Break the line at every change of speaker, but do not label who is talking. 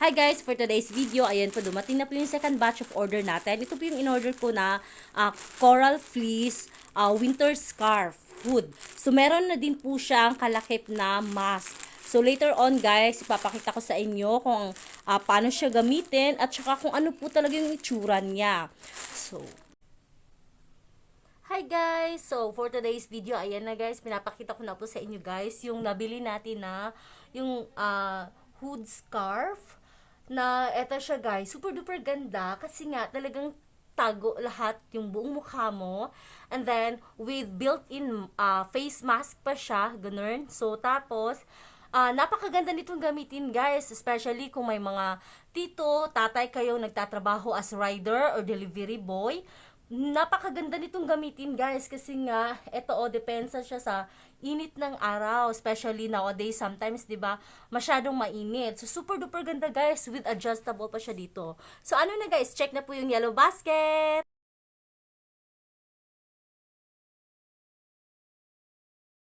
Hi guys, for today's video, ayan po, dumating na po yung second batch of order natin. Ito po yung in-order ko na coral fleece winter scarf hood. So meron na din po siyang kalakip na mask. So later on guys, ipapakita ko sa inyo kung paano siya gamitin at saka kung ano po talaga yung itsura niya. So, hi guys! So, for today's video, ayan na guys, pinapakita ko na po sa inyo guys yung nabili natin na yung hood scarf na eto siya guys, super duper ganda kasi nga talagang tago lahat yung buong mukha mo, and then with built-in face mask pa siya, ganun. So, tapos napakaganda nitong gamitin guys, especially kung may mga tito, tatay kayong nagtatrabaho as rider or delivery boy. Napakaganda nitong gamitin guys kasi nga ito depensa siya sa init ng araw, especially nowadays sometimes 'di ba masyadong mainit. So super duper ganda guys, with adjustable pa siya dito. So ano na guys, check na po yung yellow basket.